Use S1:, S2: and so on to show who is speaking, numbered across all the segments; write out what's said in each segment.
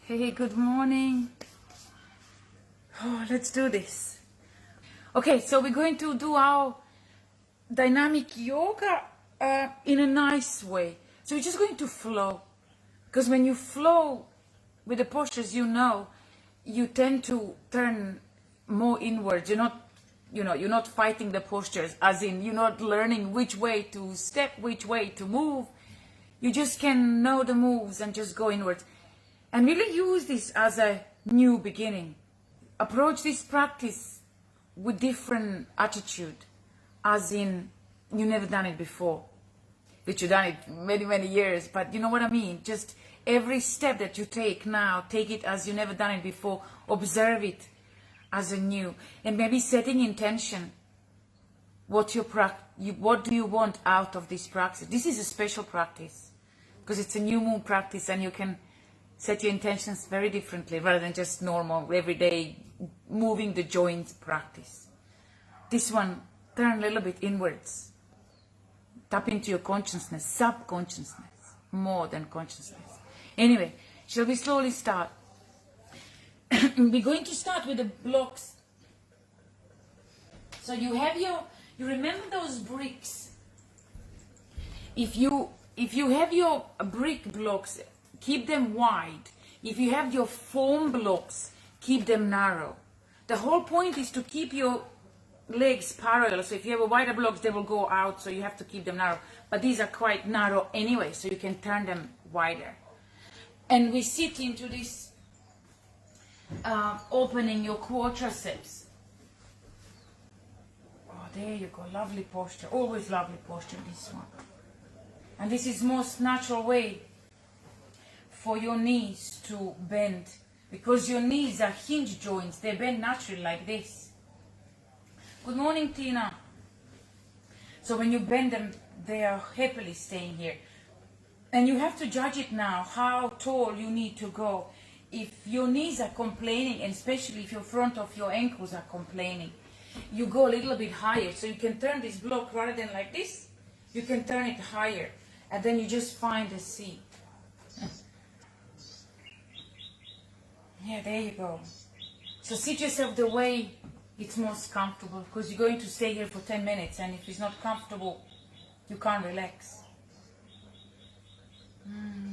S1: Hey, good morning. Oh, let's do this. Okay, so we're going to do our dynamic yoga in a nice way. So we're just going to flow. Because when you flow with the postures, you tend to turn more inwards. You're not fighting the postures, as in you're not learning which way to step, which way to move. You just can know the moves and just go inwards. And really use this as a new beginning. Approach this practice with different attitude, as in you never done it before, which you've done it many, many years, but you know what I mean? Just every step that you take now, take it as you never done it before, observe it as a new, and maybe setting intention. What do you want out of this practice? This is a special practice, because it's a new moon practice, and you can set your intentions very differently rather than just normal, everyday, moving the joints practice. This one, turn a little bit inwards. Tap into your consciousness, subconsciousness, more than consciousness. Anyway, shall we slowly start? We're going to start with the blocks. So you remember those bricks? If you have your brick blocks, keep them wide. If you have your foam blocks, keep them narrow. The whole point is to keep your legs parallel. So if you have a wider blocks, they will go out, so you have to keep them narrow. But these are quite narrow anyway, so you can turn them wider. And we sit into this opening your quadriceps. Oh, there you go, lovely posture. Always lovely posture, this one. And this is most natural way for your knees to bend, because your knees are hinge joints. They bend naturally like this. Good morning, Tina. So when you bend them, they are happily staying here. And you have to judge it now, how tall you need to go. If your knees are complaining, and especially if your front of your ankles are complaining, you go a little bit higher. So you can turn this block rather than like this, you can turn it higher. And then you just find a seat. Yeah, there you go. So sit yourself the way it's most comfortable, because you're going to stay here for 10 minutes, and if it's not comfortable, you can't relax.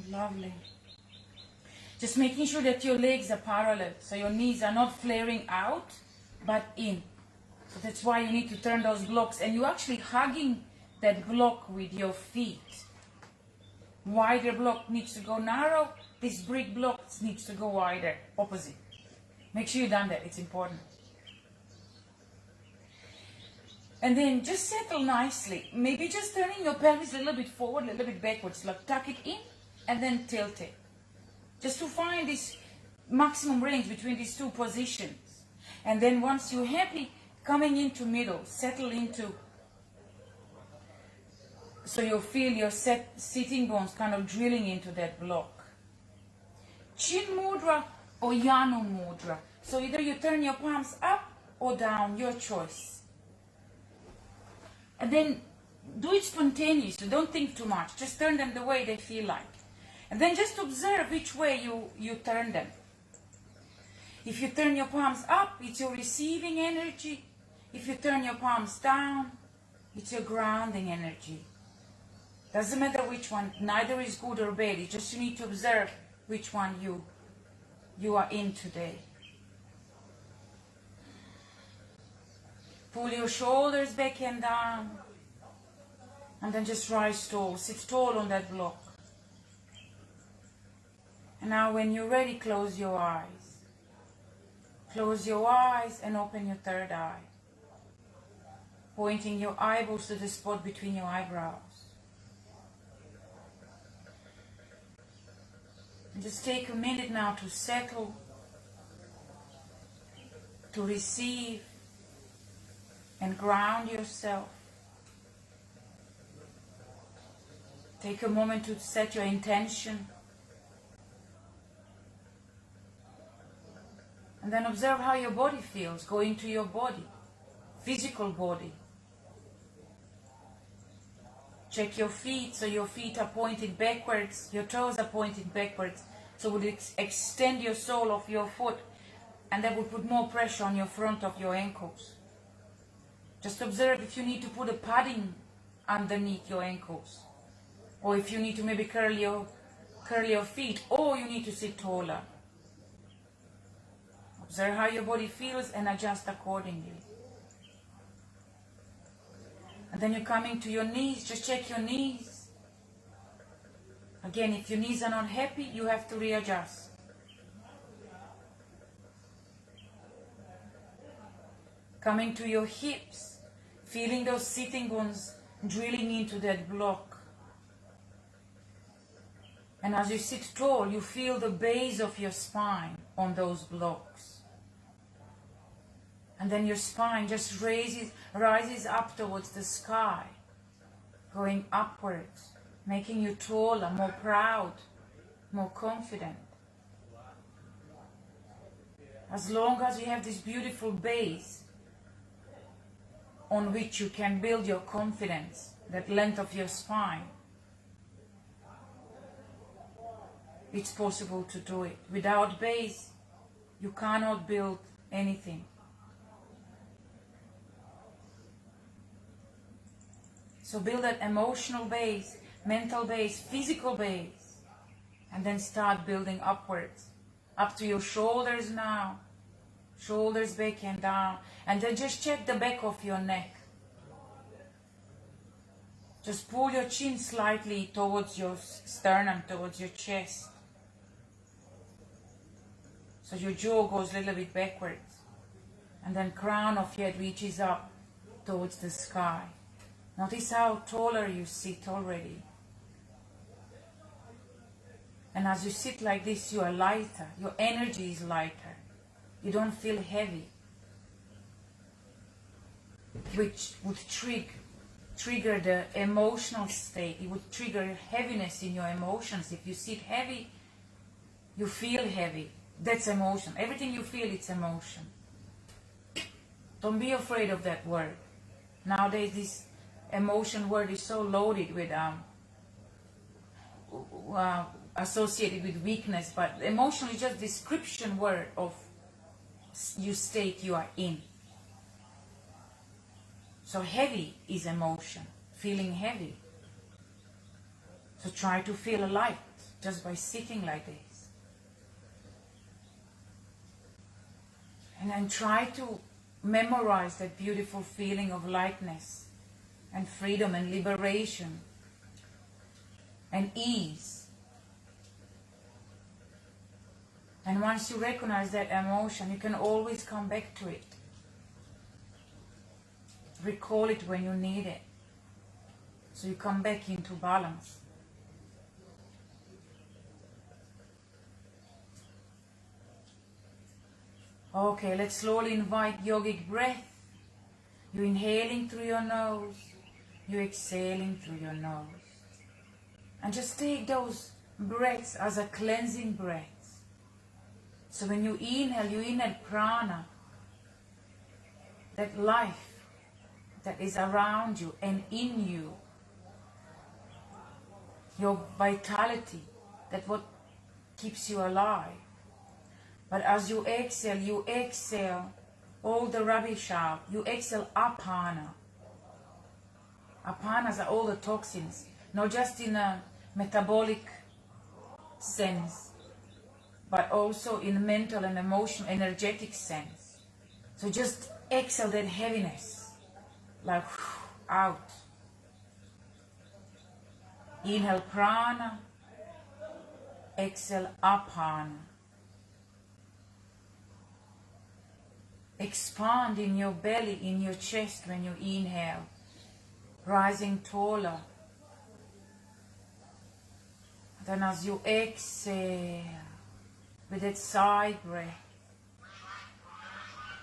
S1: Lovely. Just making sure that your legs are parallel, so your knees are not flaring out, but in. So that's why you need to turn those blocks, and you're actually hugging that block with your feet. Wider block needs to go narrow. This brick block needs to go wider, opposite. Make sure you've done that, it's important. And then just settle nicely. Maybe just turning your pelvis a little bit forward, a little bit backwards. Like tuck it in and then tilt it. Just to find this maximum range between these two positions. And then once you're happy, coming into middle, settle into. So you'll feel your sitting bones kind of drilling into that block. Chin mudra or Janu mudra. So either you turn your palms up or down, your choice. And then do it spontaneously, don't think too much. Just turn them the way they feel like. And then just observe which way you turn them. If you turn your palms up, it's your receiving energy. If you turn your palms down, it's your grounding energy. Doesn't matter which one, neither is good or bad. It's just you need to observe which one you are in today. Pull your shoulders back and down. And then just rise tall. Sit tall on that block. And now when you're ready, close your eyes. Close your eyes and open your third eye. Pointing your eyeballs to the spot between your eyebrows. And just take a minute now to settle, to receive, and ground yourself. Take a moment to set your intention. And then observe how your body feels. Go into your body, physical body. Check your feet, so your feet are pointed backwards, your toes are pointed backwards, So would extend your sole of your foot, and that would put more pressure on your front of your ankles. Just observe if you need to put a padding underneath your ankles, or if you need to maybe curl your feet, or you need to sit taller. Observe how your body feels and adjust accordingly. And then you're coming to your knees, just check your knees. Again, if your knees are not happy, you have to readjust. Coming to your hips, feeling those sitting bones drilling into that block. And as you sit tall, you feel the base of your spine on those blocks. And then your spine just rises up towards the sky, going upwards, making you taller, more proud, more confident. As long as you have this beautiful base on which you can build your confidence, that length of your spine, it's possible to do it. Without base, you cannot build anything. So build that emotional base, mental base, physical base, and then start building upwards, up to your shoulders now, shoulders back and down, and then just check the back of your neck. Just pull your chin slightly towards your sternum, towards your chest. So your jaw goes a little bit backwards, and then crown of your head reaches up towards the sky. Notice how taller you sit already. And as you sit like this, you are lighter. Your energy is lighter. You don't feel heavy, which would trigger the emotional state. It would trigger heaviness in your emotions. If you sit heavy, you feel heavy. That's emotion. Everything you feel, it's emotion. Don't be afraid of that word. Nowadays, this emotion word is so loaded with associated with weakness, but emotion is just description word of you state you are in. So heavy is emotion, feeling heavy. So try to feel light just by sitting like this. And then try to memorize that beautiful feeling of lightness and freedom and liberation and ease. And once you recognize that emotion, you can always come back to it. Recall it when you need it. So you come back into balance. Okay, let's slowly invite yogic breath. You're inhaling through your nose. You're exhaling through your nose. And just take those breaths as a cleansing breath. So when you inhale prana, that life that is around you and in you, your vitality, that what keeps you alive. But as you exhale all the rubbish out. You exhale apana. Apanas are all the toxins, not just in a metabolic sense, but also in mental and emotional, energetic sense. So just exhale that heaviness, like out. Inhale prana, exhale apana. Expand in your belly, in your chest when you inhale, rising taller. Then as you exhale, with that side breath,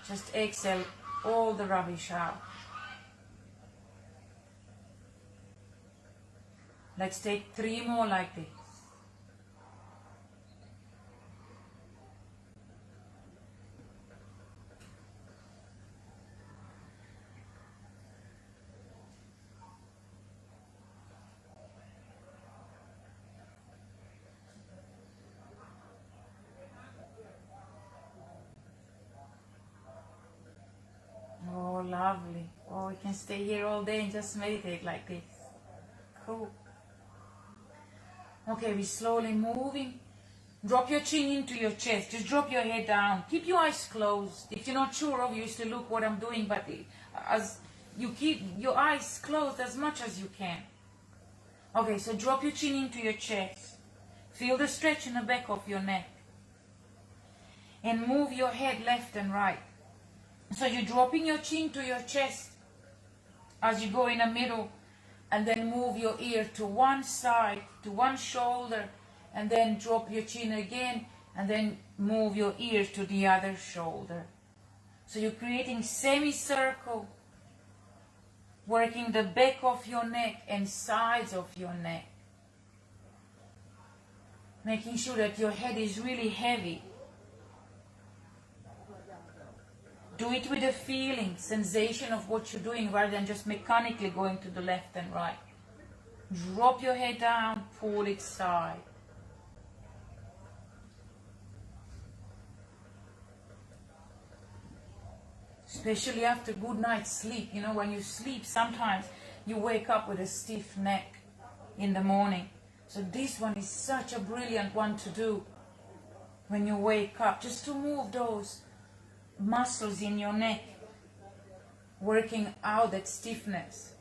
S1: just exhale all the rubbish out. Let's take 3 more like this. we can stay here all day and just meditate like this. Cool. Okay, we're slowly moving. Drop your chin into your chest. Just drop your head down. Keep your eyes closed. If you're not sure, obviously look what I'm doing, but as you keep your eyes closed as much as you can. Okay, so drop your chin into your chest. Feel the stretch in the back of your neck. And move your head left and right. So you're dropping your chin to your chest as you go in the middle, and then move your ear to one side, to one shoulder, and then drop your chin again, and then move your ear to the other shoulder. So you're creating semicircle, working the back of your neck and sides of your neck. Making sure that your head is really heavy. Do it with a feeling, sensation of what you're doing rather than just mechanically going to the left and right. Drop your head down, pull it side. Especially after good night's sleep. You know, when you sleep, sometimes you wake up with a stiff neck in the morning. So this one is such a brilliant one to do when you wake up, just to move those muscles in your neck, working out that stiffness,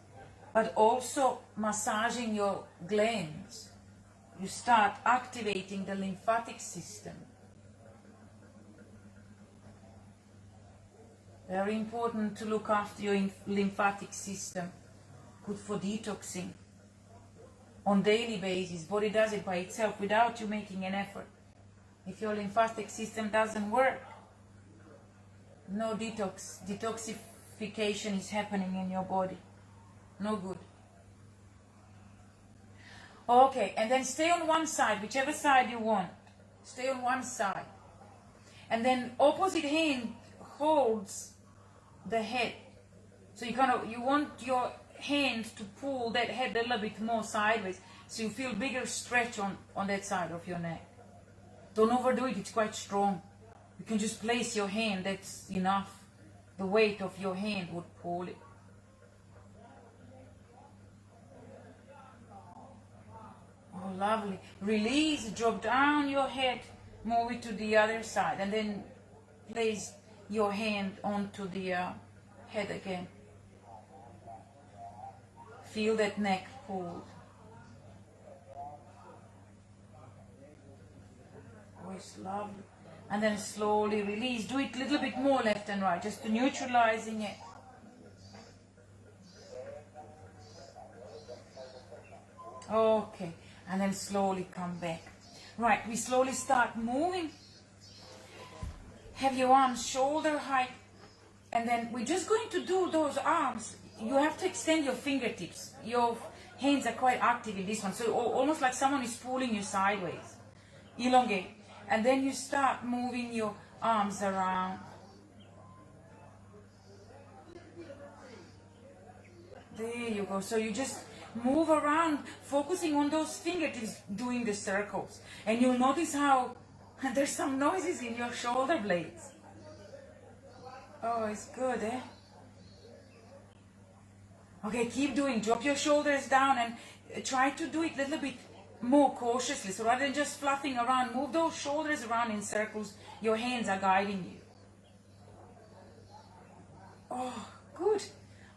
S1: but also massaging your glands. You start activating the lymphatic system. Very important to look after your lymphatic system. Good for detoxing on daily basis. Body does it by itself without you making an effort. If your lymphatic system doesn't work, no detoxification is happening in your body. No good. Okay, and then stay on one side, whichever side you want. Stay on one side. And then opposite hand holds the head. So you want your hand to pull that head a little bit more sideways, so you feel bigger stretch on that side of your neck. Don't overdo it, it's quite strong. You can just place your hand, that's enough. The weight of your hand would pull it. Oh, lovely. Release, drop down your head, move it to the other side, and then place your hand onto the head again. Feel that neck pulled. Oh, it's lovely. And then slowly release. Do it a little bit more left and right, just to neutralizing it. Okay, and then slowly come back. Right, we slowly start moving. Have your arms shoulder height. And then we're just going to do those arms. You have to extend your fingertips. Your hands are quite active in this one. So almost like someone is pulling you sideways. Elongate. And then you start moving your arms around. There you go. So you just move around, focusing on those fingertips, doing the circles. And you'll notice how there's some noises in your shoulder blades. Oh, it's good, eh? Okay, keep doing. Drop your shoulders down and try to do it a little bit more cautiously. So rather than just fluffing around, move those shoulders around in circles. Your hands are guiding you. Oh, good.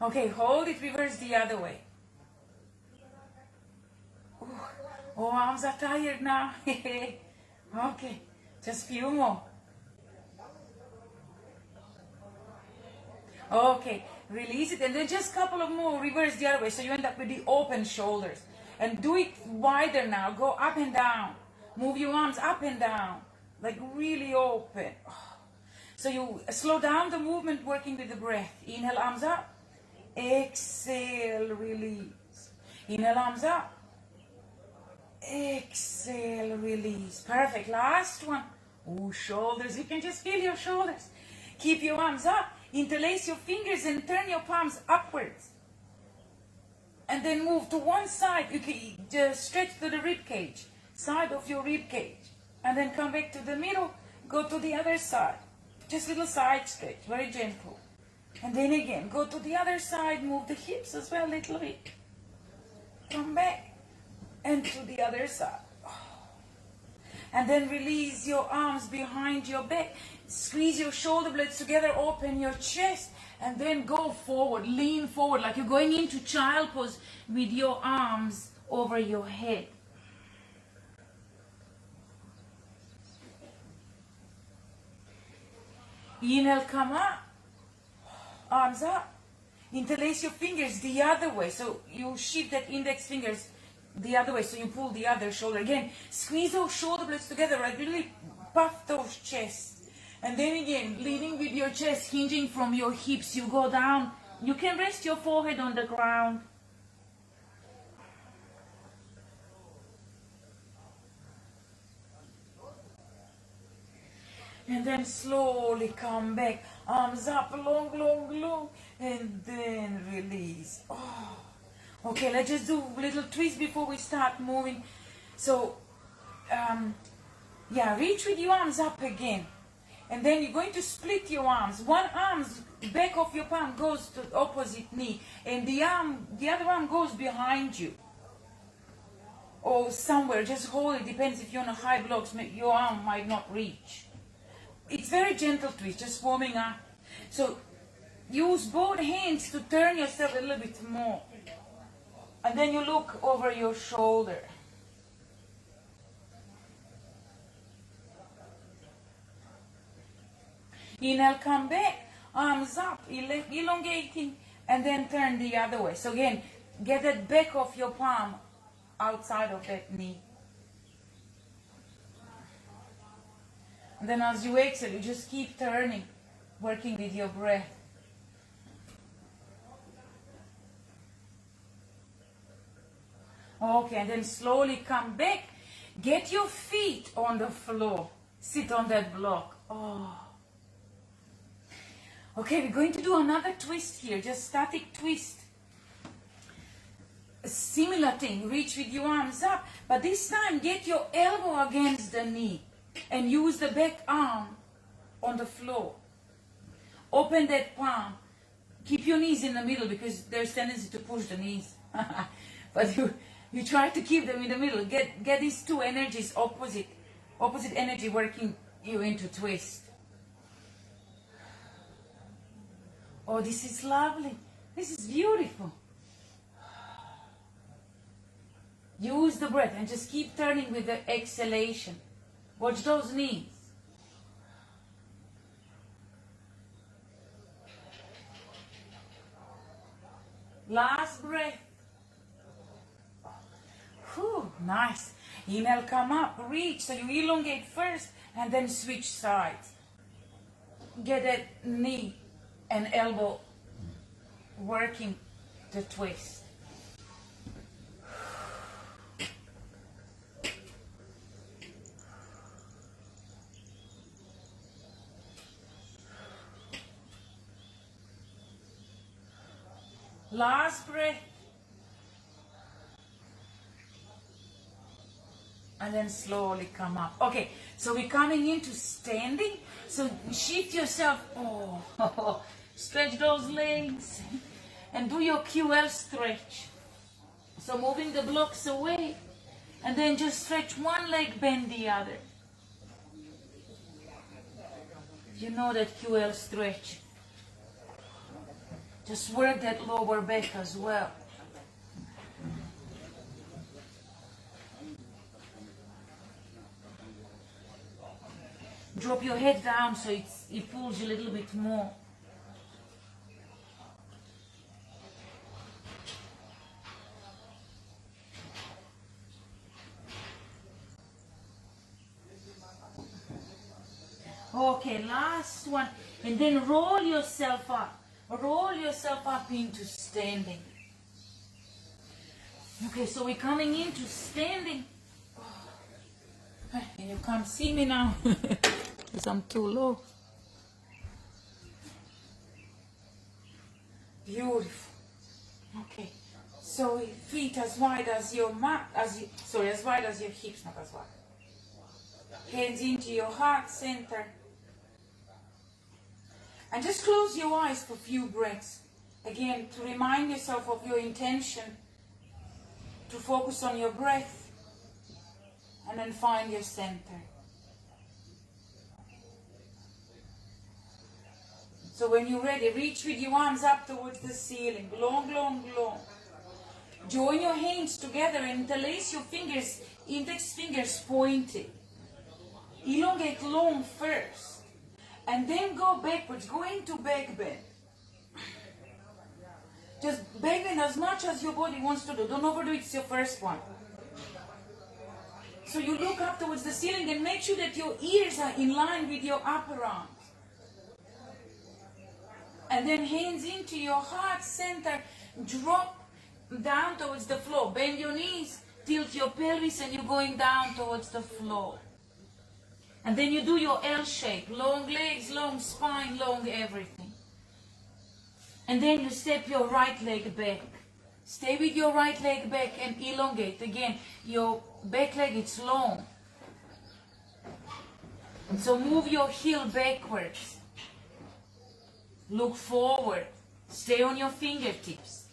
S1: Okay, hold it, reverse the other way. Oh, arms are tired now. Okay, just few more. Okay, release it, and then just a couple of more, reverse the other way, so you end up with the open shoulders. And do it wider now, go up and down. Move your arms up and down, like really open. So you slow down the movement, working with the breath. Inhale, arms up. Exhale, release. Inhale, arms up. Exhale, release. Perfect, last one. Oh, shoulders, you can just feel your shoulders. Keep your arms up. Interlace your fingers and turn your palms upwards. And then move to one side. You can just stretch to the rib cage, side of your rib cage. And then come back to the middle, go to the other side. Just little side stretch, very gentle. And then again, go to the other side, move the hips as well a little bit. Come back and to the other side. And then release your arms behind your back. Squeeze your shoulder blades together, open your chest, and then go forward, lean forward like you're going into child pose with your arms over your head. Inhale, come up. Arms up. Interlace your fingers the other way. So you shift that index fingers the other way. So you pull the other shoulder. Again, squeeze those shoulder blades together. Right? Really puff those chests. And then again, leading with your chest, hinging from your hips. You go down. You can rest your forehead on the ground. And then slowly come back. Arms up, long, long, long. And then release. Oh. Okay, let's just do a little twist before we start moving. So, reach with your arms up again. And then you're going to split your arms. One arm's back of your palm goes to the opposite knee. And the other arm goes behind you. Or somewhere, just hold it. Depends if you're on a high blocks, your arm might not reach. It's very gentle twist, just warming up. So use both hands to turn yourself a little bit more. And then you look over your shoulder. Inhale, come back, arms up, elongating, and then turn the other way. So again, get that back of your palm outside of that knee. And then as you exhale, you just keep turning, working with your breath. Okay, and then slowly come back. Get your feet on the floor. Sit on that block. Oh. Okay, we're going to do another twist here, just static twist. A similar thing, reach with your arms up, but this time get your elbow against the knee. And use the back arm on the floor. Open that palm. Keep your knees in the middle because there's tendency to push the knees. But you try to keep them in the middle. Get these two energies opposite energy working you into twist. Oh, this is lovely. This is beautiful. Use the breath and just keep turning with the exhalation. Watch those knees. Last breath. Whew, nice. Inhale, come up, reach. So you elongate first and then switch sides. Get that knee and elbow working the twist. Last breath. And then slowly come up. Okay, so we're coming into standing. So shift yourself. Oh, stretch those legs. And do your QL stretch. So moving the blocks away. And then just stretch one leg, bend the other. You know that QL stretch. Just work that lower back as well. Drop your head down so it pulls you a little bit more. Okay, last one. And then roll yourself up. Roll yourself up into standing. Okay, so we're coming into standing. And you can't see me now because I'm too low. Beautiful. Okay, so feet as wide as your mat, as wide as your hips, not as wide. Hands into your heart center. And just close your eyes for a few breaths. Again, to remind yourself of your intention, to focus on your breath, and then find your center. So when you're ready, reach with your arms up towards the ceiling. Long, long, long. Join your hands together and interlace your fingers, index fingers pointed. Elongate long first. And then go backwards. Go into back bend. Just back bend as much as your body wants to do. Don't overdo it. It's your first one. So you look up towards the ceiling and make sure that your ears are in line with your upper arms. And then hands into your heart center. Drop down towards the floor. Bend your knees. Tilt your pelvis and you're going down towards the floor. And then you do your L shape. Long legs, long spine, long everything. And then you step your right leg back. Stay with your right leg back and elongate. Again, your back leg is long. And so move your heel backwards. Look forward. Stay on your fingertips.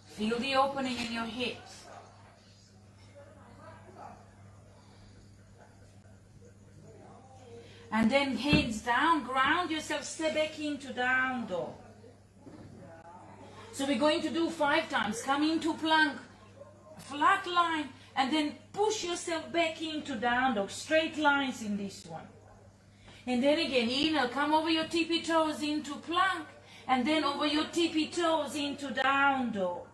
S1: Feel the opening in your hips. And then hands down, ground yourself, step back into down dog. So we're going to do 5 times. Come into plank, flat line, and then push yourself back into down dog. Straight lines in this one. And then again, inhale, come over your tippy toes into plank, and then over your tippy toes into down dog.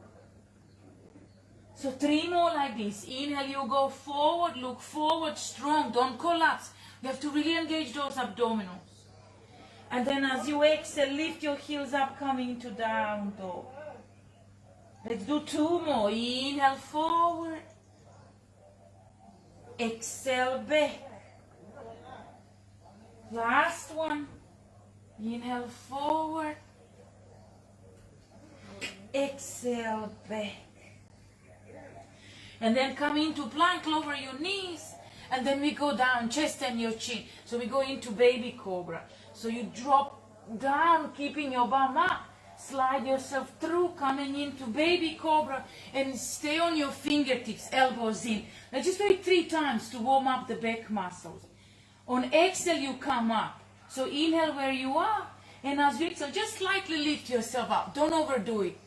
S1: So 3 more like this. Inhale, you go forward, look forward, strong, don't collapse. You have to really engage those abdominals. And then as you exhale, lift your heels up, coming to down dog. Let's do 2 more. Inhale, forward. Exhale, back. Last one. Inhale, forward. Exhale, back. And then come into plank, lower your knees. And then we go down, chest and your chin. So we go into baby cobra. So you drop down, keeping your bum up. Slide yourself through, coming into baby cobra. And stay on your fingertips, elbows in. Now just do it 3 times to warm up the back muscles. On exhale, you come up. So inhale where you are. And as you exhale, just slightly lift yourself up. Don't overdo it.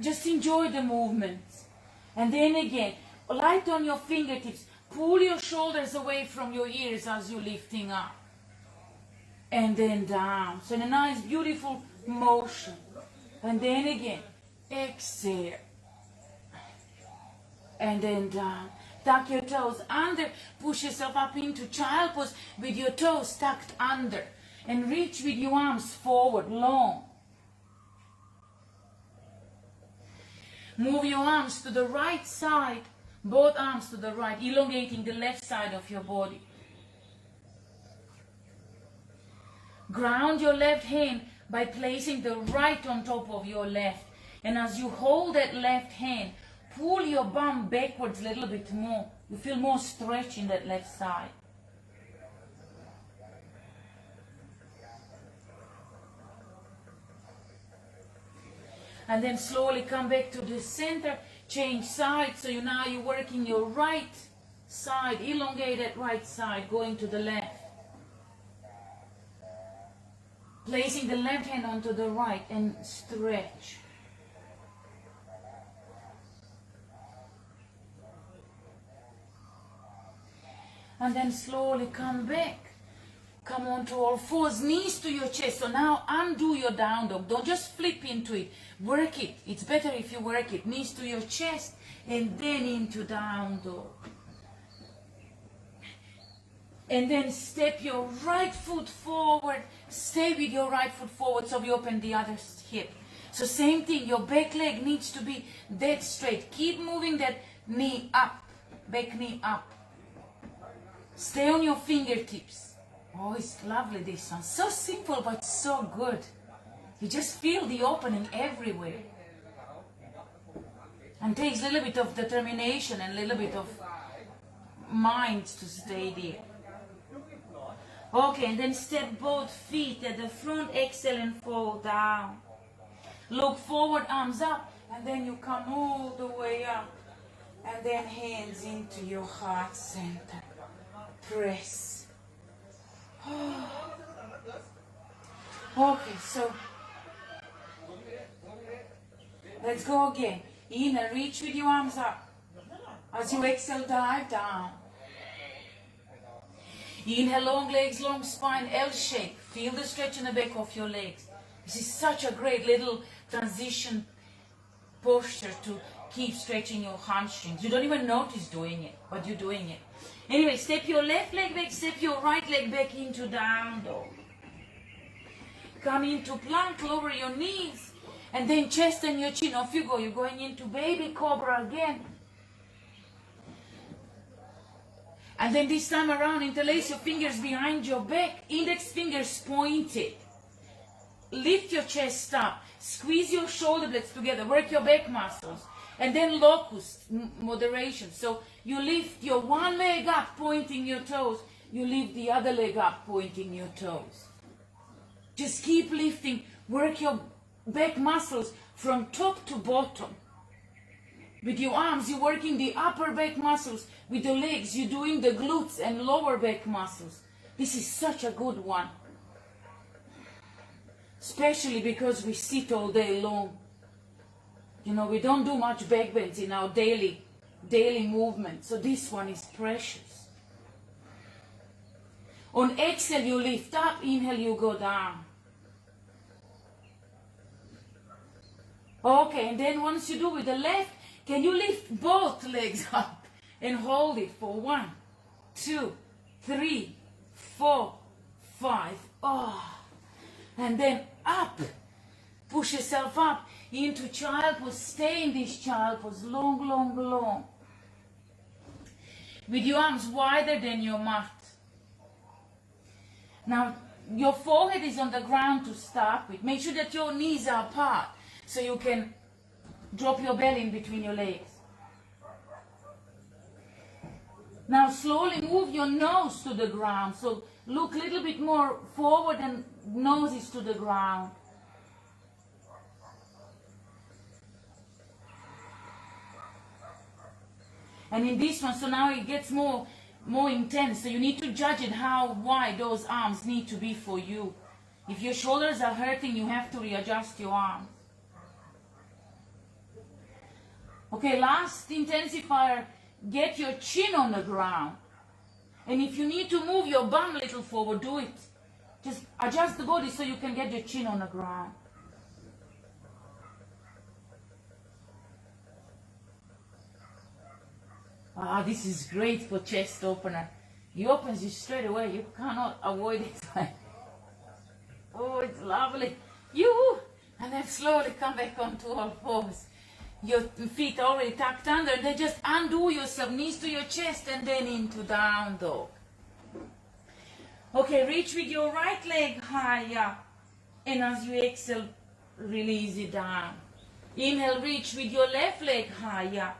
S1: Just enjoy the movements. And then again, light on your fingertips. Pull your shoulders away from your ears as you're lifting up. And then down. So in a nice, beautiful motion. And then again, exhale. And then down. Tuck your toes under. Push yourself up into child pose with your toes tucked under. And reach with your arms forward, long. Move your arms to the right side. Both arms to the right, elongating the left side of your body. Ground your left hand by placing the right on top of your left. And as you hold that left hand, pull your bum backwards a little bit more. You feel more stretch in that left side. And then slowly come back to the center. Change sides, so now you're working your right side, elongated right side, going to the left. Placing the left hand onto the right and stretch. And then slowly come back. Come on to all fours, knees to your chest. So now undo your down dog. Don't just flip into it. Work it. It's better if you work it. Knees to your chest and then into down dog. And then step your right foot forward. Stay with your right foot forward so we open the other hip. So same thing. Your back leg needs to be dead straight. Keep moving that knee up. Back knee up. Stay on your fingertips. Oh, it's lovely, this one. So simple, but so good. You just feel the opening everywhere. And takes a little bit of determination and a little bit of mind to stay there. Okay, and then step both feet at the front, exhale and fall down. Look forward, arms up, and then you come all the way up. And then hands into your heart center. Press. Okay, so let's go again. Inhale, reach with your arms up. As you exhale, dive down. Inhale, long legs, long spine, L shape. Feel the stretch in the back of your legs. This is such a great little transition posture to keep stretching your hamstrings. You don't even notice doing it, but you're doing it. Anyway, step your left leg back, step your right leg back into down dog. Come into plank, lower your knees, and then chest and your chin. Off you go. You're going into baby cobra again. And then this time around, interlace your fingers behind your back, index fingers pointed. Lift your chest up, squeeze your shoulder blades together, work your back muscles, and then locust, moderation. So you lift your one leg up, pointing your toes, you lift the other leg up, pointing your toes. Just keep lifting, work your back muscles from top to bottom. With your arms, you're working the upper back muscles. With the legs, you're doing the glutes and lower back muscles. This is such a good one. Especially because we sit all day long. You know, we don't do much back bends in our daily movement. So this one is precious. On exhale, you lift up. Inhale, you go down. Okay, and then once you do with the left, can you lift both legs up and hold it for 1, 2, 3, 4, 5. Oh. And then up. Push yourself up into child pose. Stay in this child pose. Long, long, long. With your arms wider than your mat. Now, your forehead is on the ground to start with. Make sure that your knees are apart so you can drop your belly in between your legs. Now slowly move your nose to the ground. So look a little bit more forward and nose is to the ground. And in this one, so now it gets more intense. So you need to judge it how wide those arms need to be for you. If your shoulders are hurting, you have to readjust your arms. Okay, last intensifier, get your chin on the ground. And if you need to move your bum a little forward, do it. Just adjust the body so you can get your chin on the ground. Ah, this is great for chest opener. He opens you straight away. You cannot avoid it. Oh, it's lovely. And then slowly come back onto all fours. Your feet are already tucked under. Then just undo yourself, knees to your chest, and then into down dog. Okay, reach with your right leg high up. And as you exhale, release it down. Inhale, reach with your left leg high up.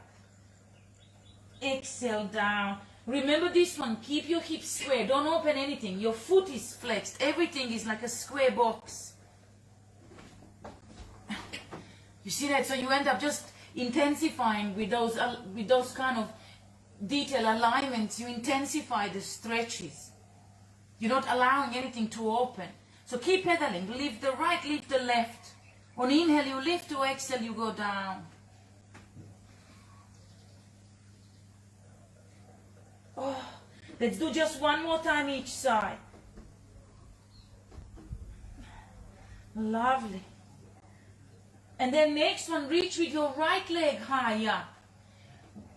S1: Exhale down. Remember this one, keep your hips square. Don't open anything. Your foot is flexed. Everything is like a square box. You see that? So you end up just intensifying with those kind of detail alignments. You intensify the stretches. You're not allowing anything to open. So keep pedaling. Lift the right, lift the left. On inhale, you lift. To exhale, you go down. Oh, let's do just one more time each side. Lovely. And then next one, reach with your right leg high up.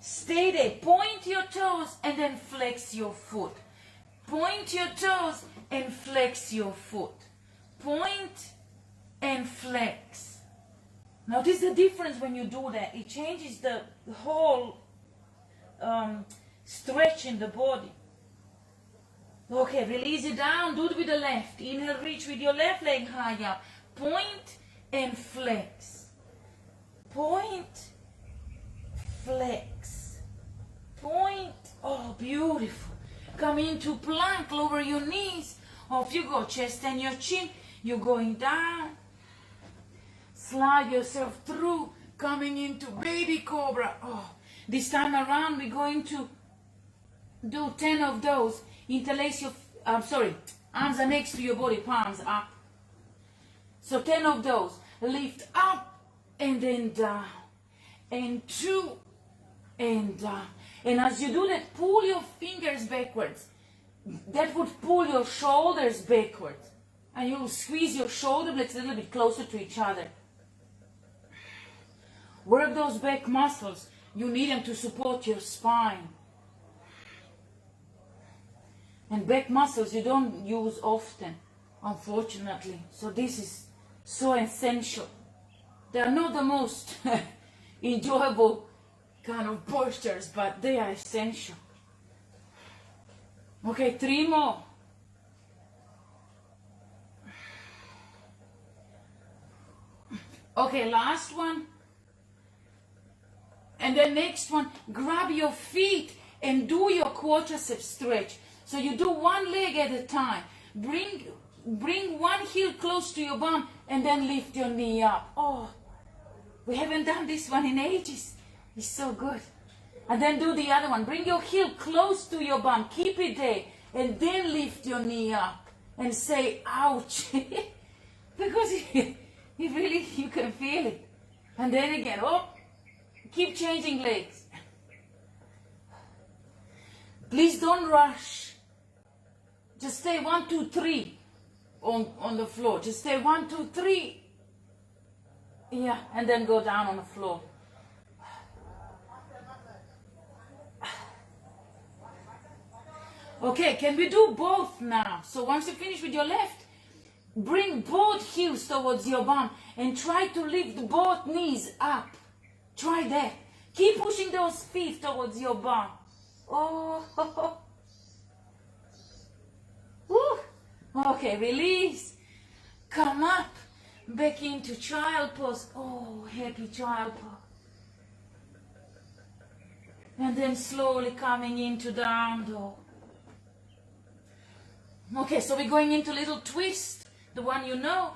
S1: Stay there. Point your toes and then flex your foot. Point your toes and flex your foot. Point and flex. Notice the difference when you do that. It changes the whole stretch in the body. Okay, release it down. Do it with the left. Inhale, reach with your left leg high up. Point and flex. Point, flex. Point. Oh, beautiful. Come into plank. Lower your knees. Off you go, chest and your chin. You're going down. Slide yourself through, coming into baby cobra. Oh, this time around we're going to do 10 of those. Interlace your, arms are next to your body, palms up. So 10 of those. Lift up and then down. And 2 and down. And as you do that, pull your fingers backwards. That would pull your shoulders backwards. And you'll squeeze your shoulder blades a little bit closer to each other. Work those back muscles. You need them to support your spine. And back muscles you don't use often, unfortunately. So this is so essential. They are not the most enjoyable kind of postures, but they are essential. Okay, 3 more. Okay, last one. And then next one, grab your feet and do your quadricep stretch. So you do one leg at a time. Bring one heel close to your bum and then lift your knee up. Oh, we haven't done this one in ages. It's so good. And then do the other one. Bring your heel close to your bum. Keep it there. And then lift your knee up. And say, ouch. Because you can feel it. And then again, oh, keep changing legs. Please don't rush. Just stay 1, 2, 3 on the floor. Just stay 1, 2, 3. Yeah, and then go down on the floor. Okay, can we do both now? So once you finish with your left, bring both heels towards your bum and try to lift both knees up. Try that. Keep pushing those feet towards your bum. Oh, woo. Okay, release. Come up, back into child pose. Oh, happy child pose. And then slowly coming into down dog. Okay, so we're going into little twist, the one you know.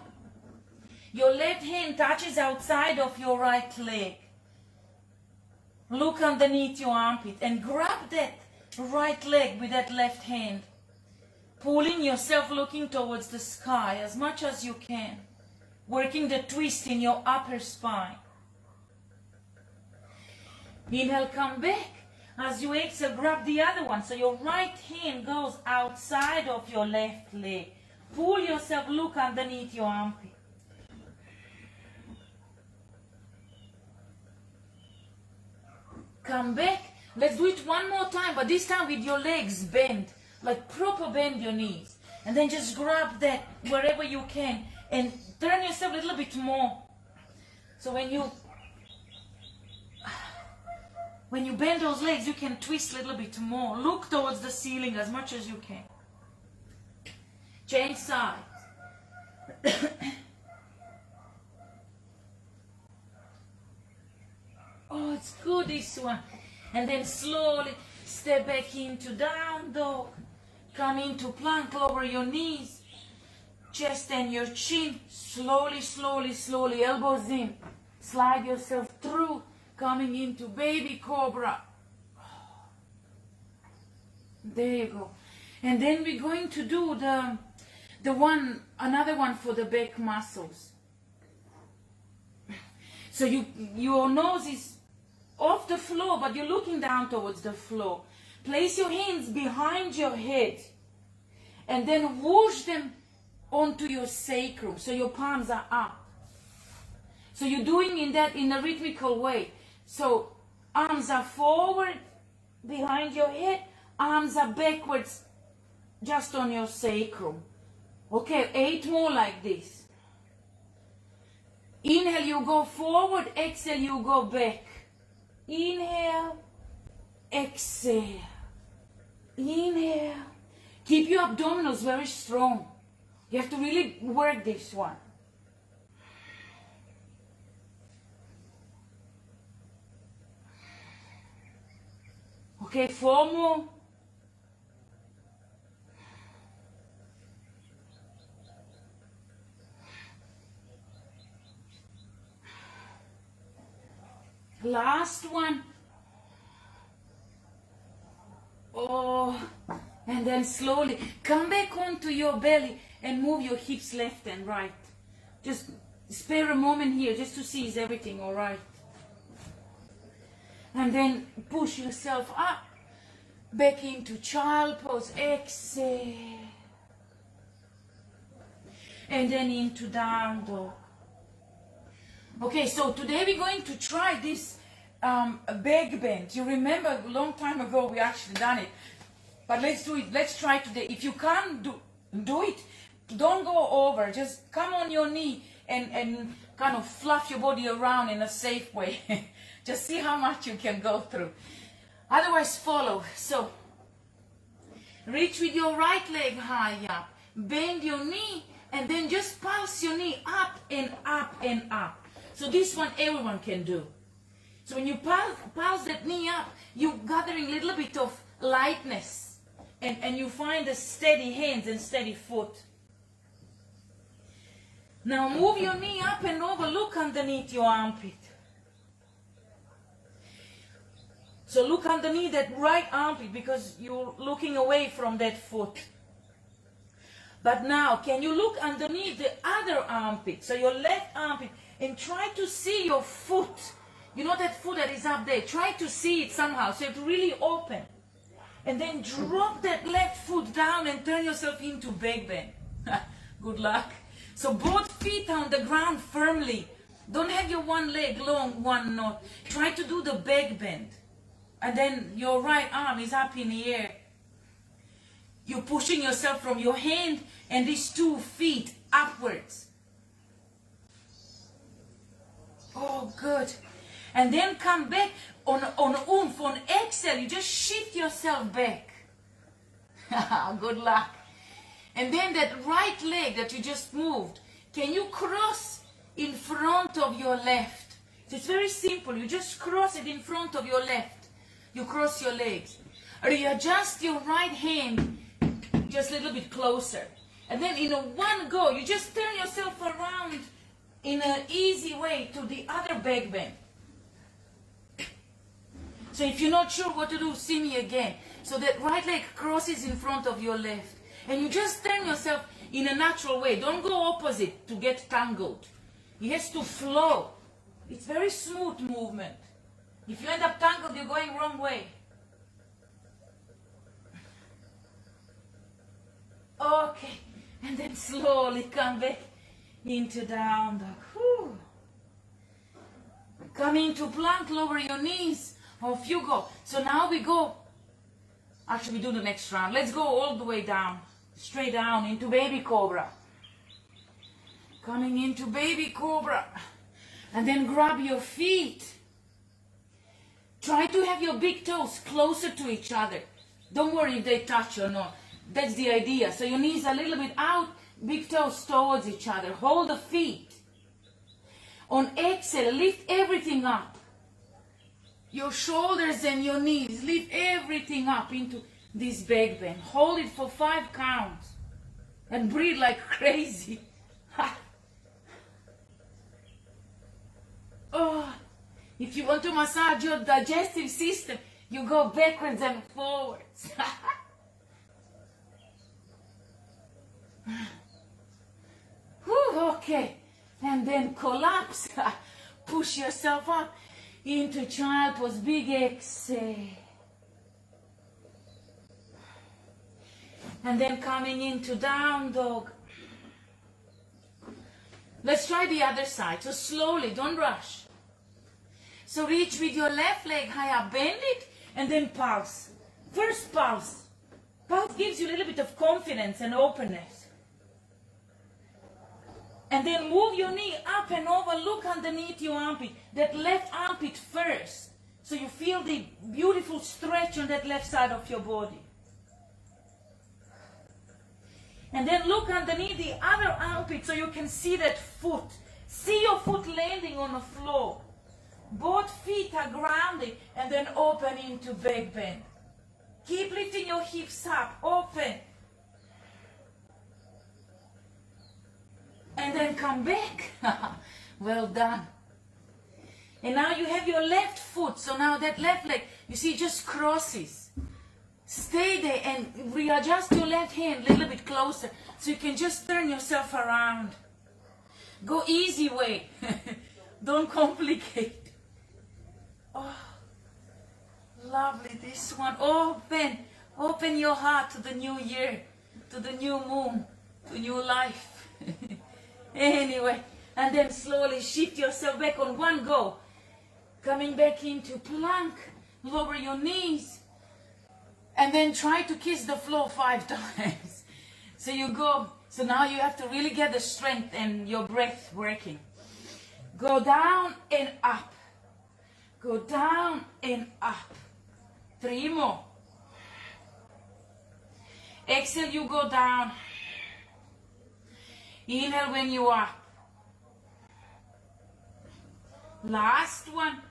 S1: Your left hand touches outside of your right leg. Look underneath your armpit and grab that right leg with that left hand. Pulling yourself, looking towards the sky as much as you can. Working the twist in your upper spine. Inhale, come back. As you exhale, grab the other one. So your right hand goes outside of your left leg. Pull yourself, look underneath your armpit. Come back. Let's do it one more time, but this time with your legs bent. Like proper bend your knees. And then just grab that wherever you can. And turn yourself a little bit more. So when you bend those legs, you can twist a little bit more. Look towards the ceiling as much as you can. Change sides. Oh, it's good, this one. And then slowly step back into down dog. Come into plank, lower your knees. Chest and your chin. Slowly, slowly, slowly. Elbows in. Slide yourself through. Coming into baby cobra. There you go. And then we're going to do another one for the back muscles. So your nose is off the floor, but you're looking down towards the floor. Place your hands behind your head and then whoosh them onto your sacrum, so your palms are up. So you're doing in a rhythmical way. So arms are forward behind your head, arms are backwards just on your sacrum. Okay, 8 more like this. Inhale, you go forward. Exhale, you go back. Inhale, exhale. Inhale. Keep your abdominals very strong. You have to really work this one. Okay, 4 more. Last one. Oh, and then slowly come back onto your belly and move your hips left and right. Just spare a moment here just to see is everything all right. And then push yourself up, back into child pose, exhale. And then into down dog. Okay, so today we're going to try this back bend. You remember a long time ago we actually done it. But let's do it. Let's try today. If you can't do it, don't go over. Just come on your knee and kind of fluff your body around in a safe way. Just see how much you can go through. Otherwise, follow. So, reach with your right leg high up. Bend your knee and then just pulse your knee up and up and up. So this one everyone can do. So when you pulse that knee up, you're gathering a little bit of lightness. And you find a steady hands and steady foot. Now move your knee up and over, look underneath your armpit. So look underneath that right armpit because you're looking away from that foot. But now, can you look underneath the other armpit, so your left armpit, and try to see your foot. You know that foot that is up there? Try to see it somehow, so it's really open. And then drop that left foot down and turn yourself into back bend. Good luck. So both feet on the ground firmly. Don't have your one leg long, one not. Try to do the back bend. And then your right arm is up in the air. You're pushing yourself from your hand and these 2 feet upwards. Oh, good. And then come back on oomph, on exhale. You just shift yourself back. Good luck. And then that right leg that you just moved, can you cross in front of your left? So it's very simple. You just cross it in front of your left. You cross your legs. Readjust your right hand just a little bit closer. And then in a one go, you just turn yourself around in an easy way to the other back bend. So if you're not sure what to do, see me again. So that right leg crosses in front of your left. And you just turn yourself in a natural way. Don't go opposite to get tangled. It has to flow. It's very smooth movement. If you end up tangled, you're going wrong way. Okay. And then slowly come back into down dog. Whew. Come into plank, lower your knees. Off you go. So now we go. Actually, we do the next round. Let's go all the way down. Straight down into baby cobra. Coming into baby cobra. And then grab your feet. Try to have your big toes closer to each other. Don't worry if they touch or not. That's the idea. So your knees are a little bit out, big toes towards each other. Hold the feet. On exhale, lift everything up. Your shoulders and your knees, lift everything up into this back bend. Hold it for 5 counts. And breathe like crazy. Oh, if you want to massage your digestive system, you go backwards and forwards. Whew, okay. And then collapse. Push yourself up into child pose. Big exhale. And then coming into down dog. Let's try the other side. So slowly, don't rush. So reach with your left leg high up, bend it, and then pulse. First pulse. Pulse gives you a little bit of confidence and openness. And then move your knee up and over, look underneath your armpit. That left armpit first. So you feel the beautiful stretch on that left side of your body. And then look underneath the other armpit so you can see that foot. See your foot landing on the floor. Both feet are grounded and then open into back bend. Keep lifting your hips up, open. And then come back. Well done. And now you have your left foot. So now that left leg, you see, just crosses. Stay there and readjust your left hand a little bit closer so you can just turn yourself around. Go easy way. Don't complicate. Oh, lovely this one. Open your heart to the new year, to the new moon, to new life. Anyway, and then slowly shift yourself back on one go. Coming back into plank, lower your knees, and then try to kiss the floor 5 times. So you go, so now you have to really get the strength and your breath working. Go down and up. Go down and up. 3 more. Exhale, you go down. Inhale when you are up. Last one.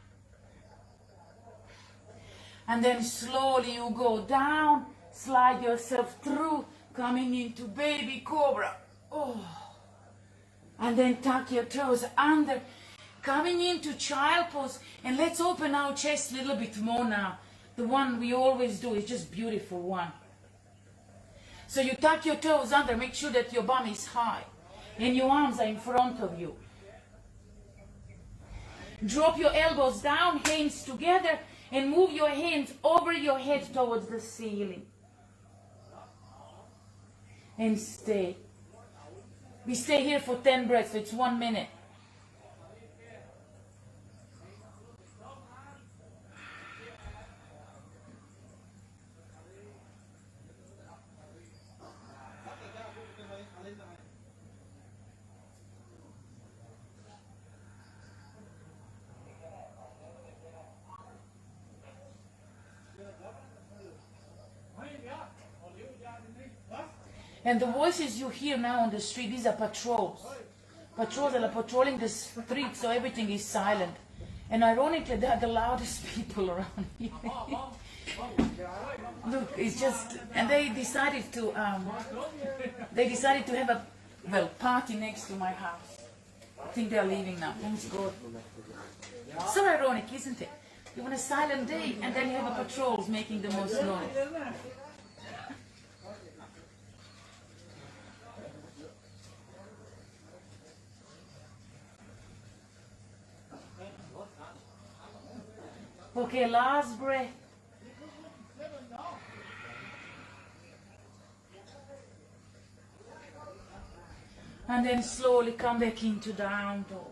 S1: And then slowly you go down, slide yourself through, coming into baby cobra. Oh. And then tuck your toes under, coming into child pose. And let's open our chest a little bit more now. The one we always do is just beautiful one. So you tuck your toes under, make sure that your bum is high and your arms are in front of you. Drop your elbows down, hands together, and move your hands over your head towards the ceiling. And stay. We stay here for 10 breaths, so it's 1 minute. And the voices you hear now on the street, these are patrols. Patrols that are patrolling the street, so everything is silent. And ironically, they are the loudest people around here. Look, it's just, and they decided to have a, party next to my house. I think they are leaving now. Thanks God. So ironic, isn't it? You want a silent day, and then you have a patrols making the most noise. Okay, last breath. And then slowly come back into down dog.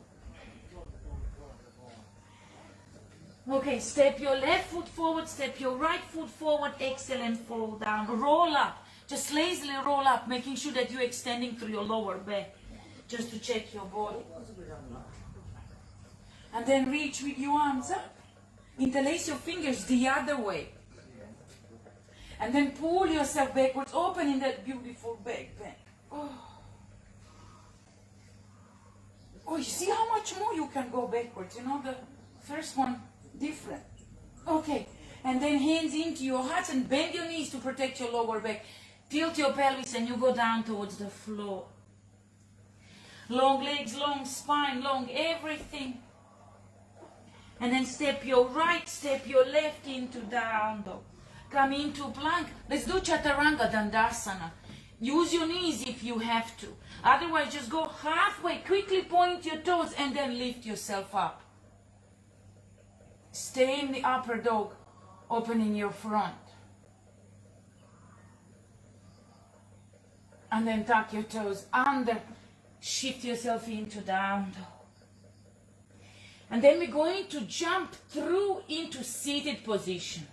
S1: Okay, step your left foot forward, step your right foot forward, exhale and fall down. Roll up, just lazily roll up, making sure that you're extending through your lower back, just to check your body. And then reach with your arms up. Interlace your fingers the other way. And then pull yourself backwards, opening that beautiful back bend. Oh, you see how much more you can go backwards. You know, the first one, different. Okay, and then hands into your heart and bend your knees to protect your lower back. Tilt your pelvis and you go down towards the floor. Long legs, long spine, long everything. And then step your right, step your left into down dog. Come into plank. Let's do chaturanga dandasana. Use your knees if you have to. Otherwise, just go halfway, quickly point your toes and then lift yourself up. Stay in the upper dog, opening your front. And then tuck your toes under, shift yourself into down dog. And then we're going to jump through into seated position.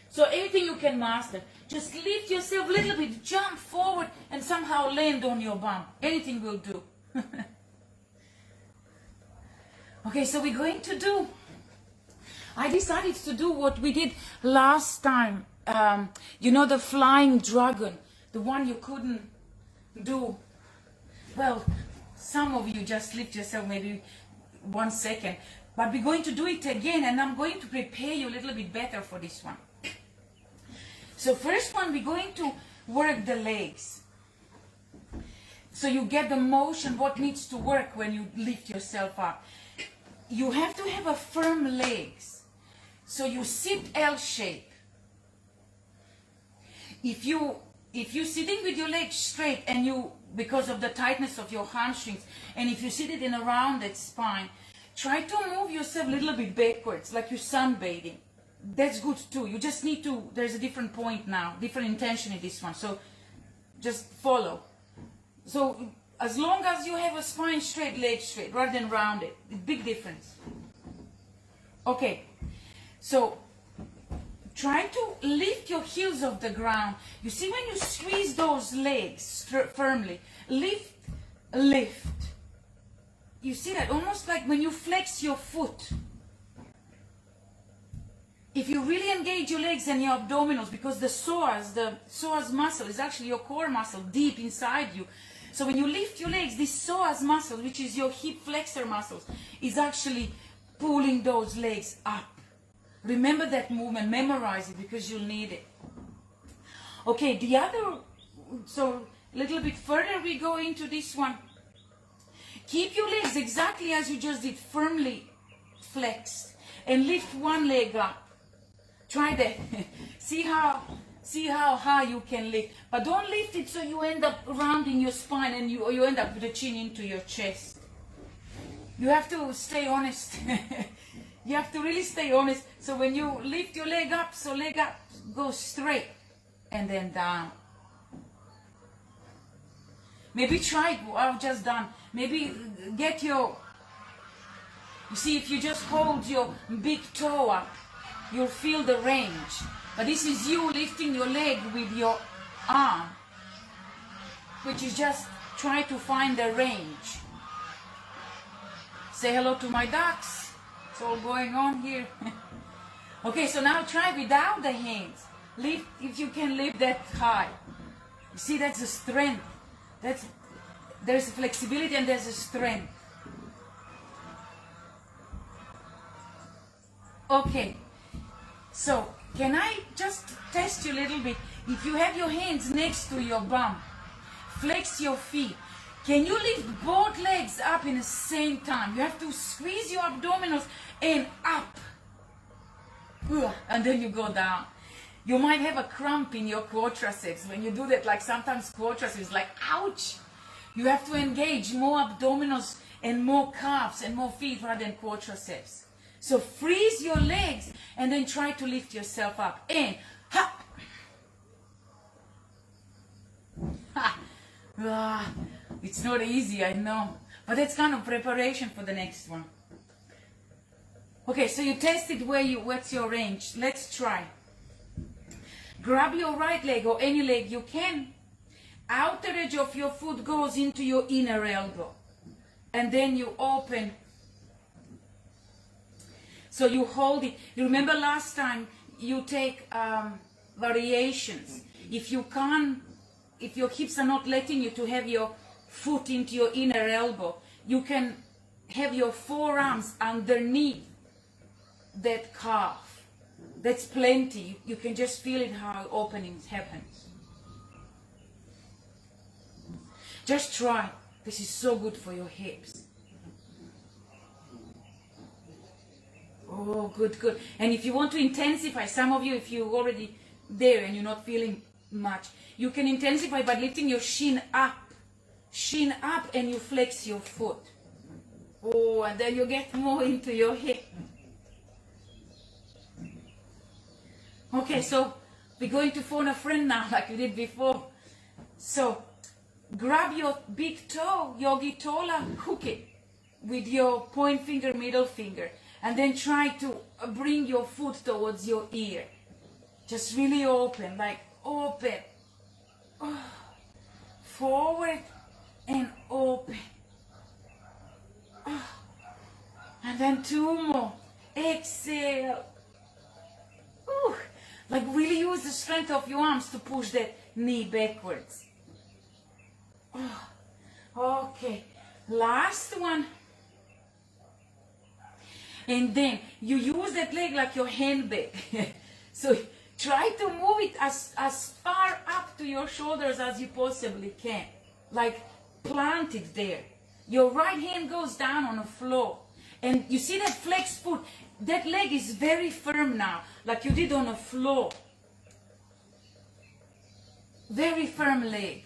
S1: So anything you can master, just lift yourself a little bit, jump forward and somehow land on your bum. Anything will do. Okay, so we're going to do, I decided to do what we did last time. You know, the flying dragon, the one you couldn't do. Well, some of you just lift yourself maybe 1 second, but we're going to do it again, and I'm going to prepare you a little bit better for this one. So first one, we're going to work the legs. So you get the motion, what needs to work when you lift yourself up. you have to have a firm legs. So you sit L shape. If you're sitting with your legs straight and you, because of the tightness of your hamstrings, and if you sit it in a rounded spine, try to move yourself a little bit backwards, like you're sunbathing. That's good too. You just need to, there's a different point now, different intention in this one. So just follow. So as long as you have a spine straight, leg straight, rather than rounded, big difference. Okay, so try to lift your heels off the ground. You see when you squeeze those legs firmly, lift, lift. You see that almost like when you flex your foot. If you really engage your legs and your abdominals, because the psoas muscle is actually your core muscle deep inside you. So when you lift your legs, this psoas muscle, which is your hip flexor muscles, is actually pulling those legs up. Remember that movement, memorize it because you'll need it. Okay, the other, so a little bit further we go into this one. Keep your legs exactly as you just did, firmly flexed, and lift one leg up. Try that. see how high you can lift, but don't lift it so you end up rounding your spine and you end up with the chin into your chest. You have to stay honest. You have to really stay honest. So when you lift your leg up, so leg up, go straight and then down. Maybe try what I've just done. Maybe get your, you see, if you just hold your big toe up, you'll feel the range. But this is you lifting your leg with your arm, which is just try to find the range. Say hello to my ducks. It's all going on here. Okay, so now try without the hands. Lift, if you can lift that high. You see, that's a strength. There's a flexibility and there's a strength. Okay, so can I just test you a little bit? If you have your hands next to your bum, flex your feet. Can you lift both legs up in the same time? You have to squeeze your abdominals and up. And then you go down. You might have a cramp in your quadriceps when you do that, like sometimes quadriceps, like ouch. You have to engage more abdominals and more calves and more feet rather than quadriceps. So freeze your legs and then try to lift yourself up. And hop. It's not easy, I know. But that's kind of preparation for the next one. Okay, so you test it what's your range. Let's try. Grab your right leg or any leg you can. Outer edge of your foot goes into your inner elbow. And then you open. So you hold it. You remember last time you take variations. If you can't, if your hips are not letting you to have your foot into your inner elbow, you can have your forearms underneath that calf. That's plenty. You can just feel it how opening happens. Just try. This is so good for your hips. Oh, good, good. And if you want to intensify, some of you, if you're already there and you're not feeling much, you can intensify by lifting your shin up, and you flex your foot. Oh, and then you get more into your hip. Okay, so we're going to phone a friend now, like we did before. So grab your big toe, yogi tola, hook it with your point finger, middle finger, and then try to bring your foot towards your ear. Just really open, like open. Oh. Forward and open. Oh. And then two more. Exhale. Ooh. Like really use the strength of your arms to push that knee backwards. Oh. Okay. Last one. And then you use that leg like your handbag. So try to move it as far up to your shoulders as you possibly can. Like plant it there. Your right hand goes down on the floor. And you see that flexed foot? That leg is very firm now, like you did on a floor. Very firm leg.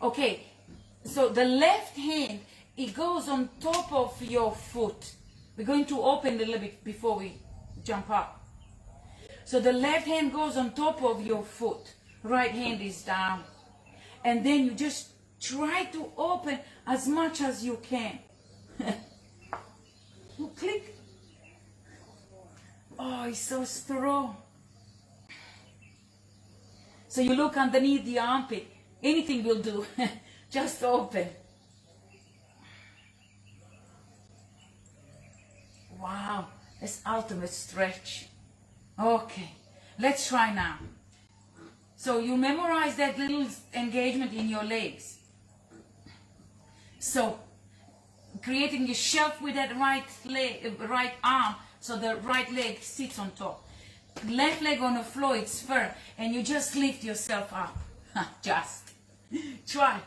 S1: Okay, so the left hand, it goes on top of your foot. We're going to open a little bit before we jump up. So the left hand goes on top of your foot. Right hand is down. And then you just try to open as much as you can. You click. Oh, it's so strong. So you look underneath the armpit. Anything will do. Just open. Wow, that's ultimate stretch. Okay, let's try now. So you memorize that little engagement in your legs. So creating a shelf with that right leg, right arm, so the right leg sits on top. Left leg on the floor, it's firm, and you just lift yourself up. Just try,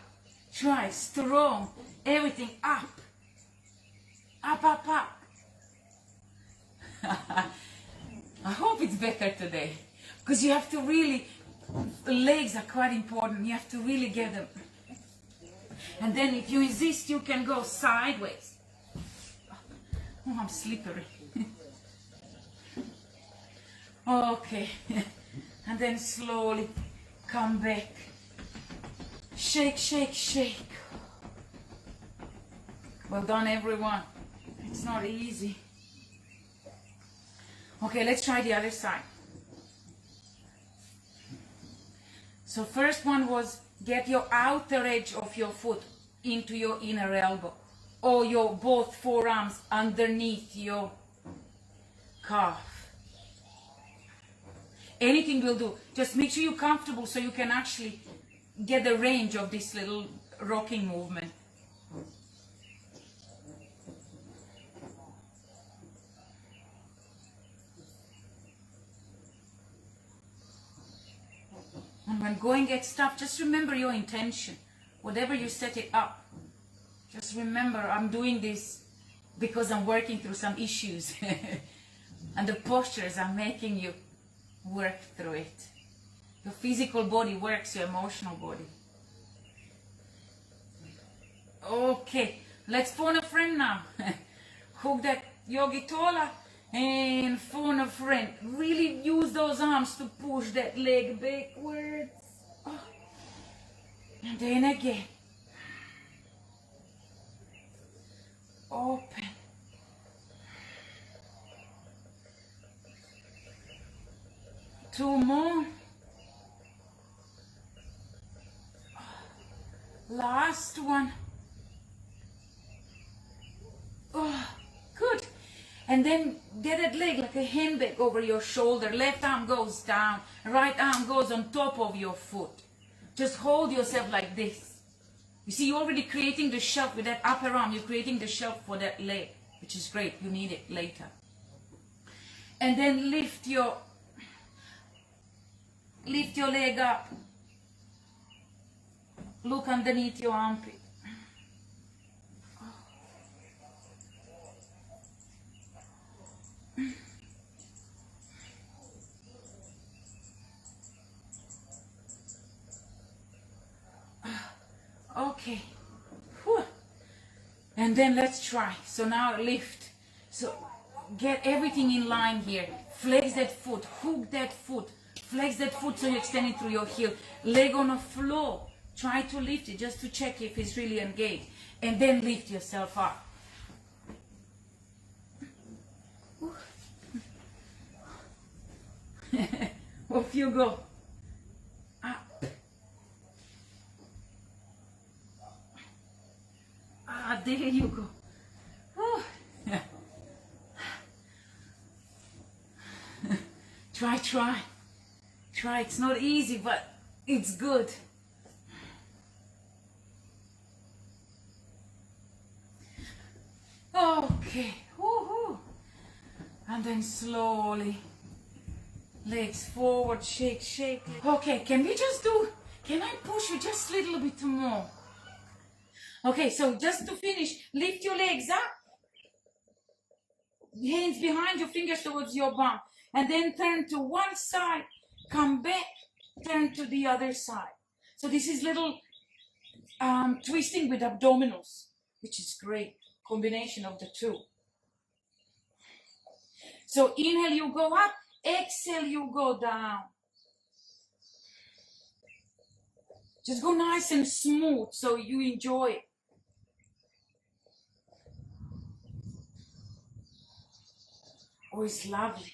S1: strong, everything up, up. I hope it's better today, because you have to really, the legs are quite important, you have to really get them. And then if you insist, you can go sideways. Oh, I'm slippery. Okay, and then slowly come back. Shake. Well done, everyone. It's not easy. Okay, let's try the other side. So first one was get your outer edge of your foot into your inner elbow, or your both forearms underneath your calf. Anything will do. Just make sure you're comfortable so you can actually get the range of this little rocking movement. And when going gets tough, just remember your intention. Whatever you set it up, just remember, I'm doing this because I'm working through some issues. And the postures are making you work through it. Your physical body works your emotional body. Okay, let's phone a friend now. Hook that yogi tola and phone a friend. Really use those arms to push that leg backwards. Oh. And then again. Open. Two more. Last one. Oh, good. And then get that leg like a handbag over your shoulder. Left arm goes down. Right arm goes on top of your foot. Just hold yourself like this. You see, you're already creating the shelf with that upper arm. You're creating the shelf for that leg, which is great. You need it later. And then lift your leg up. Look underneath your armpit. Okay. Whew. And then let's try. So now lift. So get everything in line here. Flex that foot. Hook that foot. Flex that foot so you're extending through your heel. Leg on the floor. Try to lift it just to check if it's really engaged. And then lift yourself up. Off you go. Up. Ah, there you go. Oh. Try. It's not easy, but it's good. Okay. Woohoo. And then slowly. Legs forward, shake. Okay, can I push you just a little bit more? Okay, so just to finish, lift your legs up. Hands behind your fingers towards your bum. And then turn to one side, come back, turn to the other side. So this is little twisting with abdominals, which is great. Combination of the two. So inhale, you go up. Exhale, you go down. Just go nice and smooth so you enjoy it. Oh, it's lovely.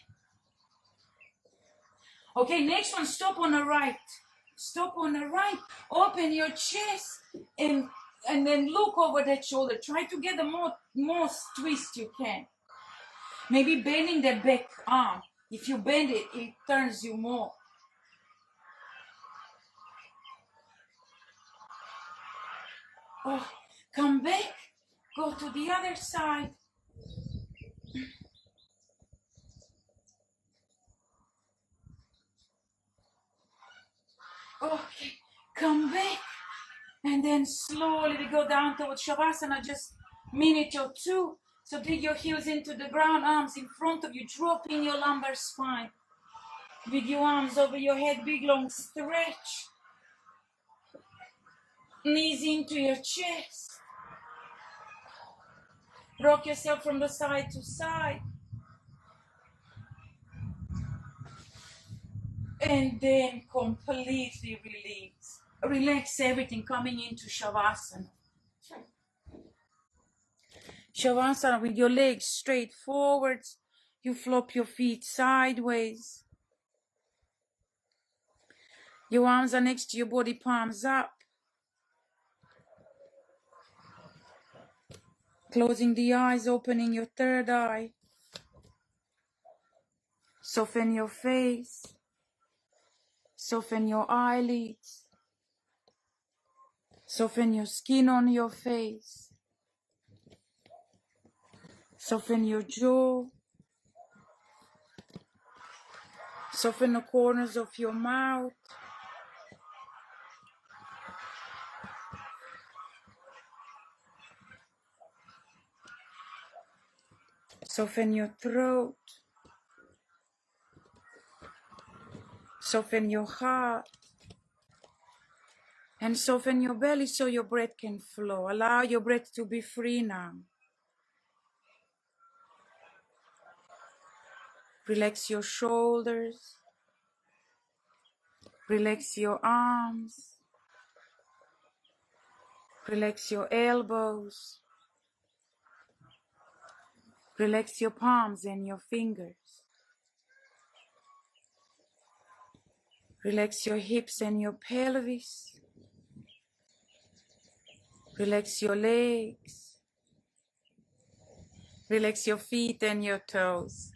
S1: Okay, next one, stop on the right. Stop on the right. Open your chest and then look over that shoulder. Try to get the most twist you can. Maybe bending the back arm. If you bend it, it turns you more. Oh, come back. Go to the other side. Okay, come back. And then slowly we go down towards Shavasana, just minute or two. So dig your heels into the ground, arms in front of you, dropping your lumbar spine. With your arms over your head, big long stretch. Knees into your chest. Rock yourself from the side to side. And then completely release. Relax everything coming into Shavasana. Shavasana with your legs straight forwards. You flop your feet sideways. Your arms are next to your body, palms up. Closing the eyes, opening your third eye. Soften your face. Soften your eyelids. Soften your skin on your face. Soften your jaw. Soften the corners of your mouth. Soften your throat. Soften your heart. And soften your belly so your breath can flow. Allow your breath to be free now. Relax your shoulders. Relax your arms. Relax your elbows. Relax your palms and your fingers. Relax your hips and your pelvis. Relax your legs. Relax your feet and your toes.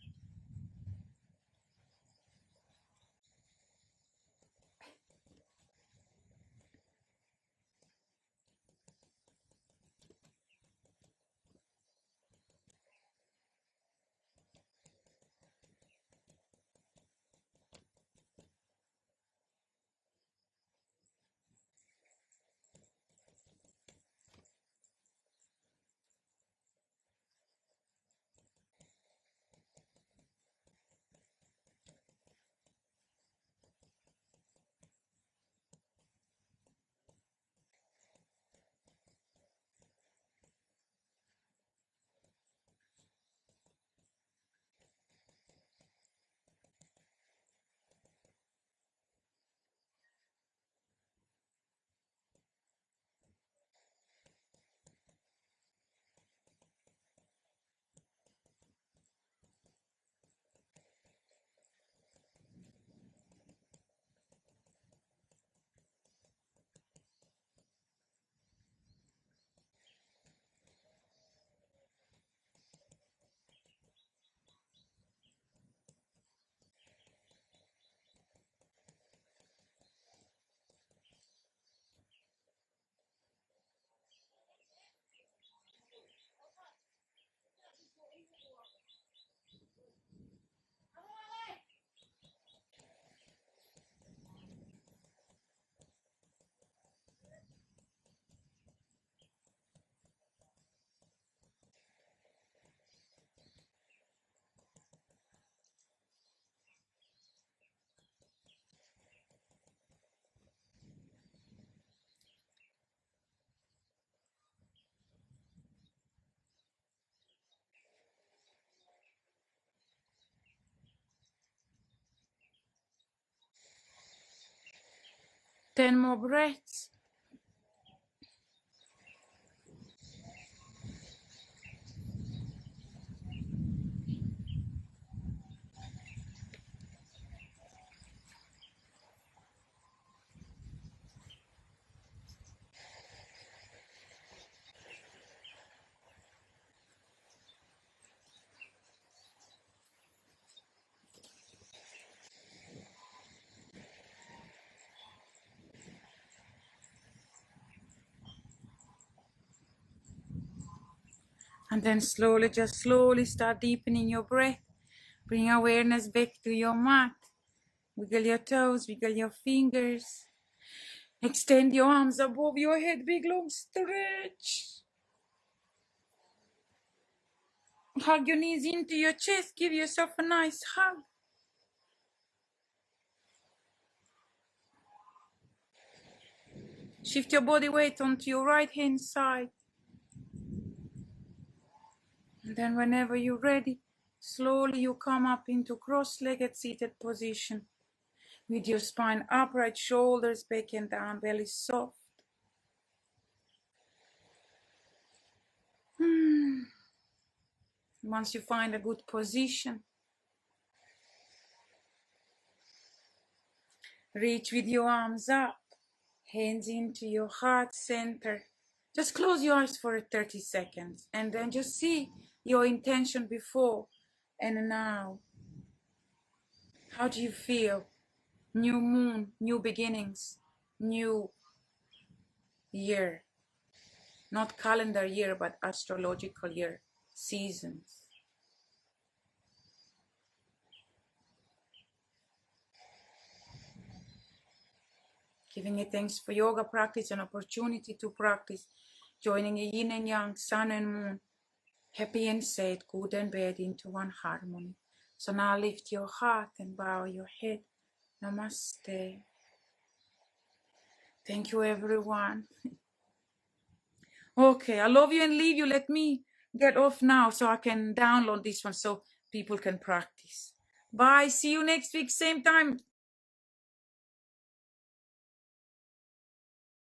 S1: 10 more breaths. And then slowly, just slowly start deepening your breath. Bring awareness back to your mat. Wiggle your toes, wiggle your fingers. Extend your arms above your head, big long stretch. Hug your knees into your chest, give yourself a nice hug. Shift your body weight onto your right hand side. And then whenever you're ready, slowly you come up into cross-legged seated position. With your spine upright, shoulders back and down, belly soft. Once you find a good position, reach with your arms up, hands into your heart center. Just close your eyes for 30 seconds and then just see your intention before and now. How do you feel? New moon, new beginnings, new year. Not calendar year, but astrological year, seasons. Giving it thanks for yoga practice, an opportunity to practice, joining a yin and yang, sun and moon, happy and sad, good and bad into one harmony. So now lift your heart and bow your head. Namaste. Thank you, everyone. Okay, I love you and leave you. Let me get off now so I can download this one so people can practice. Bye. See you next week, same time.